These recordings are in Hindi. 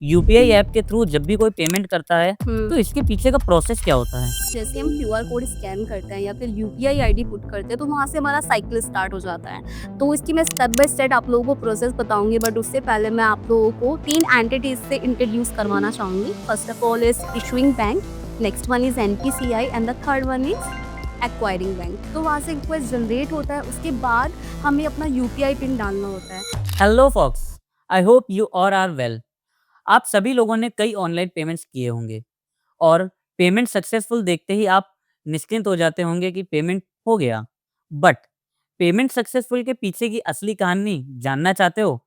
यूपीआई ऐप के थ्रू जब भी कोई पेमेंट करता है, हुँ। तो इसके पीछे का प्रोसेस क्या होता है? जैसे हम क्यूआर कोड स्कैन करते हैं या फिर यूपीआई आईडी पुट करते हैं तो वहाँ से हमारा साइकिल स्टार्ट हो जाता है। तो इसकी मैं स्टेप बाय स्टेप आप लोगों को प्रोसेस बताऊँगी, बट उससे पहले मैं आप लोगों को 3 एंटिटीज़ से इंट्रोड्यूस करवाना चाहूँगी। First of all is issuing bank, next one is NPCI and the third one is acquiring bank. तो वहाँ से रिक्वेस्ट जनरेट होता है, उसके बाद हमें अपना यूपीआई पिन डालना होता है। Hello folks, I hope you all are well. आप सभी लोगों ने कई ऑनलाइन पेमेंट्स किए होंगे और पेमेंट सक्सेसफुल देखते ही आप निश्चिंत हो जाते होंगे कि पेमेंट हो गया। बट पेमेंट सक्सेसफुल के पीछे की असली कहानी जानना चाहते हो?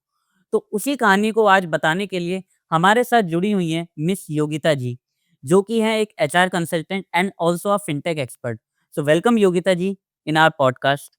तो उसी कहानी को आज बताने के लिए हमारे साथ जुड़ी हुई हैं मिस योगिता जी, जो कि हैं एक HR consultant and also a fintech expert. So welcome Yogita ji in our podcast.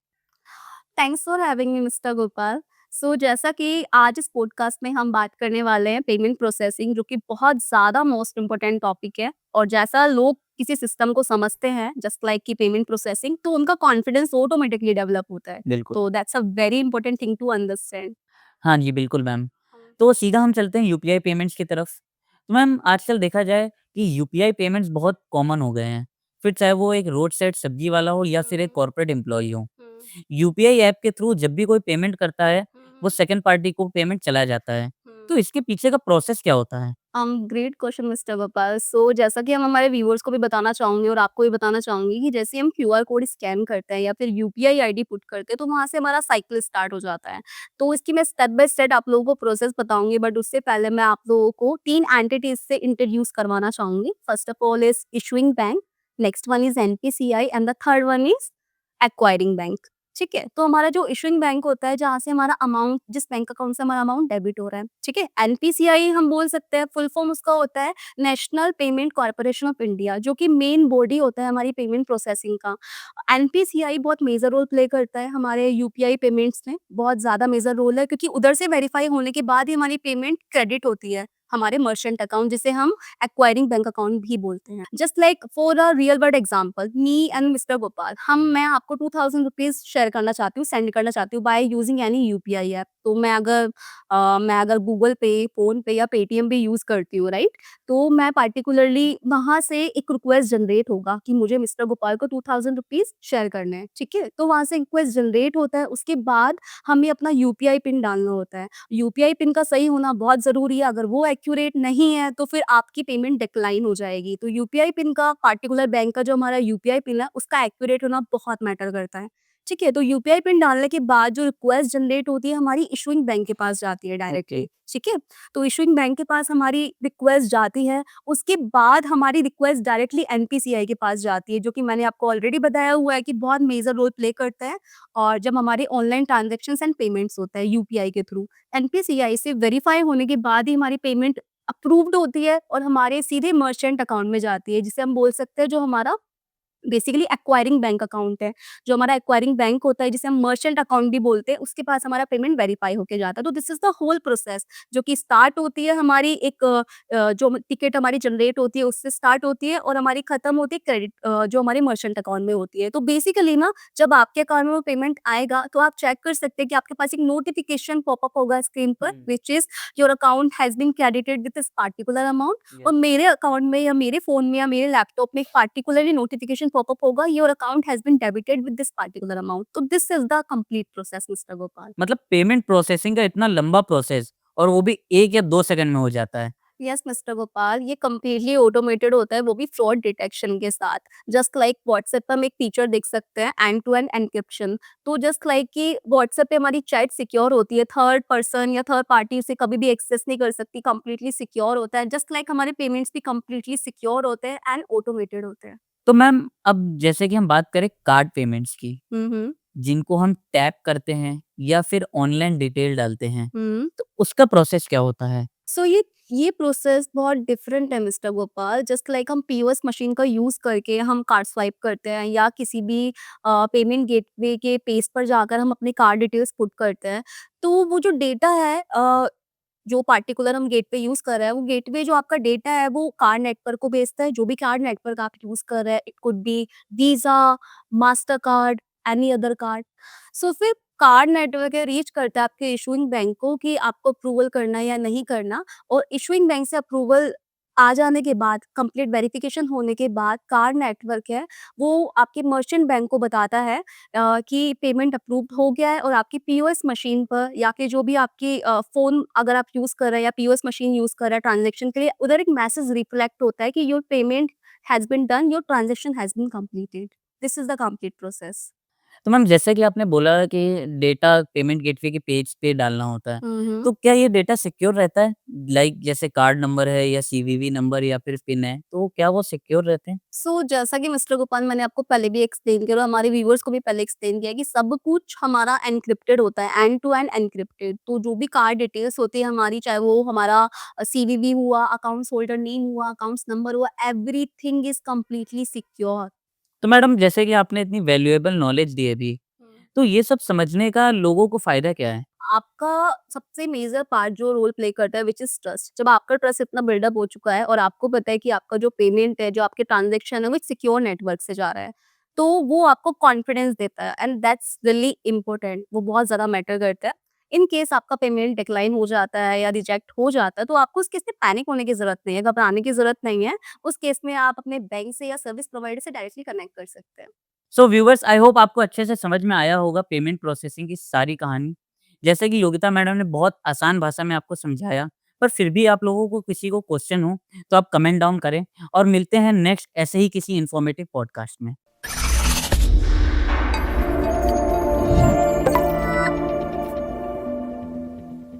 Thanks for having me mister Gopal. So जैसा कि आज इस पॉडकास्ट में हम बात करने वाले हैं पेमेंट प्रोसेसिंग, जो कि बहुत ज़्यादा मोस्ट इम्पोर्टेंट टॉपिक है। और जैसा लोग किसी सिस्टम को समझते हैं जस्ट लाइक कि पेमेंट प्रोसेसिंग, तो उनका कॉन्फिडेंस ऑटोमेटिकली डेवलप होता है। बिल्कुल। तो that's a very important thing to understand. हाँ जी, बिल्कुल मैम। तो सीधा हम चलते हैं यूपीआई पेमेंट्स की तरफ। तो मैम आजकल देखा जाए कि यूपीआई पेमेंट्स बहुत कॉमन हो गए हैं। फिर चाहे वो एक रोड साइड सब्जी वाला हो या फिर एक कॉर्पोरेट एम्प्लॉयी हो। यूपीआई ऐप के थ्रू जब भी कोई पेमेंट करता है, वो सेकंड पार्टी को पेमेंट चला जाता है। तो इसके पीछे का प्रोसेस क्या होता है? Great question mister Gopal. So जैसा कि हम हमारे व्यूअर्स को भी बताना चाहूँगी और आपको भी बताना चाहूँगी कि जैसे हम क्यूआर कोड स्कैन करते हैं या फिर यूपीआई आईडी पुट करते हैं, तो वहाँ से हमारा साइकिल स्टार्ट हो जाता है। तो इसकी मैं स्टेप बाय स्टेप आप लोगों को प्रोसेस बताऊँगी, बट उससे पहले मैं आप लोगों को 3 एंटिटीज़ से इंट्रोड्यूस करवाना चाहूँगी। First of all is issuing bank, next one is NPCI and the third one is acquiring bank. ठीक है? तो हमारा जो इश्यूइंग बैंक होता है, जहाँ से हमारा अमाउंट, जिस बैंक अकाउंट से हमारा अमाउंट डेबिट हो रहा है, ठीक है? एनपीसीआई हम बोल सकते हैं, फुल फॉर्म उसका होता है national payment corporation of India, जो कि मेन बॉडी होता है हमारी पेमेंट प्रोसेसिंग का। एनपीसीआई बहुत मेजर रोल प्ले करता है हमारे यूपीआई पेमेंट्स में, बहुत ज़्यादा मेजर रोल है, क्योंकि उधर से वेरीफाई होने के बाद ही हमारी पेमेंट क्रेडिट होती है हमारे मर्चेंट अकाउंट, जिसे हम एक्वायरिंग बैंक अकाउंट भी बोलते हैं। Just like for a real world example, me and mister Gopal, मैं आपको 2000 रुपीज़ शेयर करना चाहती हूँ, सेंड करना चाहती हूँ by using any UPI app. तो मैं अगर गूगल पे, फ़ोन पे या पेटीएम भी यूज़ करती हूँ, राइट? तो मैं पार्टिकुलरली वहाँ से एक रिक्वेस्ट जनरेट होगा कि मुझे मिस्टर गोपाल को 2000 रुपीज़ शेयर करने हैं, ठीक है? तो वहाँ से रिक्वेस्ट जनरेट होता है, उसके बाद हमें अपना यूपीआई पिन डालना होता है। यूपीआई पिन का सही होना बहुत ज़रूरी है, अगर वो एक्यूरेट नहीं है तो फिर आपकी पेमेंट डिक्लाइन हो जाएगी। तो यूपीआई पिन का, पार्टिकुलर बैंक का जो हमारा यूपीआई पिन है, उसका एक्यूरेट होना बहुत मैटर करता है। ठीक है? तो यूपीआई पिन डालने के बाद जो रिक्वेस्ट जनरेट होती है, हमारी इश्यूइंग बैंक के पास जाती है ओके। डायरेक्टली, ठीक है? तो इश्यूइंग बैंक के पास हमारी रिक्वेस्ट जाती है, उसके बाद हमारी रिक्वेस्ट डायरेक्टली एनपीसीआई के पास जाती है, जो कि मैंने आपको ऑलरेडी बताया हुआ है कि बहुत मेजर रोल प्ले करता है। और जब हमारे ऑनलाइन ट्रांज़ैक्शंस एंड पेमेंट्स होता है यूपीआई के थ्रू, एनपीसीआई से वेरीफाई होने के बाद ही हमारी पेमेंट अप्रूव्ड होती है और हमारे सीधे मर्चेंट अकाउंट में जाती है, जिसे हम बोल सकते हैं जो हमारा बेसिकली एक्वायरिंग बैंक अकाउंट है। जो हमारा एक्वायरिंग बैंक होता है, जिसे हम मर्चेंट अकाउंट भी बोलते हैं, उसके पास हमारा पेमेंट वेरीफाई होके जाता है। तो this is the whole process, जो कि स्टार्ट होती है हमारी एक जो टिकट हमारी जनरेट होती है उससे स्टार्ट होती है और हमारी खत्म होती है क्रेडिट जो हमारे मर्चेंट अकाउंट में होती है। तो बेसिकली ना, जब आपके अकाउंट में वो पेमेंट आएगा तो आप चेक कर सकते हैं कि आपके पास एक नोटिफिकेशन पॉपअप होगा स्क्रीन पर, हुँ। Which is your account has been credited with this particular amount. और यस। मेरे अकाउंट में या मेरे फ़ोन में या मेरे लैपटॉप में एक पार्टिकुलरली नोटिफ़िकेशन पॉपअप होगा, your account has been debited with this particular amount. तो this is the complete process mister Gopal. मतलब पेमेंट प्रोसेसिंग का इतना लंबा प्रोसेस और वो भी 1 या 2 सेकंड में हो जाता है। यस मिस्टर गोपाल, ये कंप्लीटली ऑटोमेटेड होता है, वो भी फ्रॉड डिटेक्शन के साथ। जस्ट लाइक व्हाट्सएप पे हम एक फीचर देख सकते हैं, एंड टू एंड एन्क्रिप्शन। तो जस्ट लाइक कि व्हाट्सएप पे हमारी चैट सिक्योर होती है, थर्ड पर्सन या थर्ड पार्टी उसे कभी भी एक्सेस नहीं कर सकती, कंप्लीटली सिक्योर होता है। जस्ट लाइक हमारे पेमेंट्स भी कंप्लीटली सिक्योर होते हैं एंड ऑटोमेटेड होते हैं। तो मैम अब जैसे कि हम बात करें कार्ड पेमेंट्स की, हुँ, हुँ। जिनको हम टैप करते हैं या फिर ऑनलाइन डिटेल डालते हैं, हुँ। तो उसका प्रोसेस क्या होता है? सो ये प्रोसेस बहुत डिफरेंट है मिस्टर गोपाल। जस्ट लाइक हम पीओएस मशीन का यूज़ करके हम कार्ड स्वाइप करते हैं या किसी भी पेमेंट गेटवे के पेज पर जाकर हम अपने कार्ड डिटेल्स पुट करते हैं। तो वो जो डेटा है, जो पार्टिकुलर हम गेटवे यूज़ कर रहे हैं, वो गेटवे जो आपका डेटा है वो कार्ड नेटवर्क को भेजता है, जो भी कार्ड नेटवर्क आप यूज़ कर रहे हैं। It could be Visa, Mastercard, any other card. So फिर कार्ड नेटवर्क है रीच करता है आपके इशूइंग बैंक को कि आपको अप्रूवल करना है या नहीं करना, और इशूइंग बैंक से अप्रूवल आ जाने के बाद, कंप्लीट वेरिफिकेशन होने के बाद कार्ड नेटवर्क है, वो आपके मर्चेंट बैंक को बताता है कि पेमेंट अप्रूव्ड हो गया है, और आपकी पीओएस मशीन पर या कि जो भी आपकी फ़ोन अगर आप यूज़ कर रहे हैं या पीओएस मशीन यूज़ कर रहे हैं ट्रांज़ैक्शन के लिए, उधर एक मैसेज रिफ्लेक्ट होता है कि your payment has been done, your transaction has been completed. This is the complete process. तो मैम जैसा कि आपने बोला कि डेटा पेमेंट गेटवे के पेज पे डालना होता है, हुँ, हुँ। तो क्या ये डेटा सिक्योर रहता है? लाइक जैसे कार्ड नंबर है या सीवीवी नंबर या फिर पिन है, तो क्या वो सिक्योर रहते हैं? जैसा कि मिस्टर गोपाल मैंने आपको पहले भी एक्सप्लेन किया और हमारे व्यूअर्स को भी पहले एक्सप्लेन किया है कि सब कुछ हमारा एन्क्रिप्टेड होता है, एंड टू एंड एन्क्रिप्टेड। तो जो भी कार्ड डिटेल्स होती है हमारी, चाहे वो हमारा सीवीवी हुआ, अकाउंट्स होल्डर नेम हुआ, अकाउंट्स नंबर हुआ, एवरीथिंग इज़ कंप्लीटली सिक्योर। तो मैडम जैसे कि आपने इतनी वैल्यूएबल नॉलेज दी अभी, तो ये सब समझने का लोगों को फ़ायदा क्या है? आपका सबसे मेजर पार्ट जो रोल प्ले करता है, व्हिच इज़ ट्रस्ट। जब आपका ट्रस्ट इतना बिल्डअप हो चुका है और आपको पता है कि आपका जो पेमेंट है, जो आपके ट्रांज़ैक्शन है, वो एक सिक्योर नेटवर्क से जा रहा है, तो वो आपको कॉन्फिडेंस देता है, एंड दैट्स रियली इम्पोर्टेंट। वो बहुत ज़्यादा मैटर करता है। इन केस आपका पेमेंट डिक्लाइन हो जाता है या रिजेक्ट हो जाता है, तो आपको उस केस में पैनिक होने की ज़रूरत नहीं है, घबराने की ज़रूरत नहीं है। उस केस में आप अपने बैंक से या सर्विस प्रोवाइडर से डायरेक्टली कनेक्ट कर सकते हैं। सो व्यूअर्स आई होप आपको अच्छे से समझ में आया होगा पेमेंट प्रोसेसिंग की सारी कहानी। जैसे कि योगिता मैडम ने बहुत आसान भाषा में आपको समझाया, पर फिर भी आप लोगों को किसी को क्वेश्चन हो, तो आप कमेंट डाउन करें और मिलते हैं नेक्स्ट ऐसे ही किसी इन्फॉर्मेटिव पॉडकास्ट में।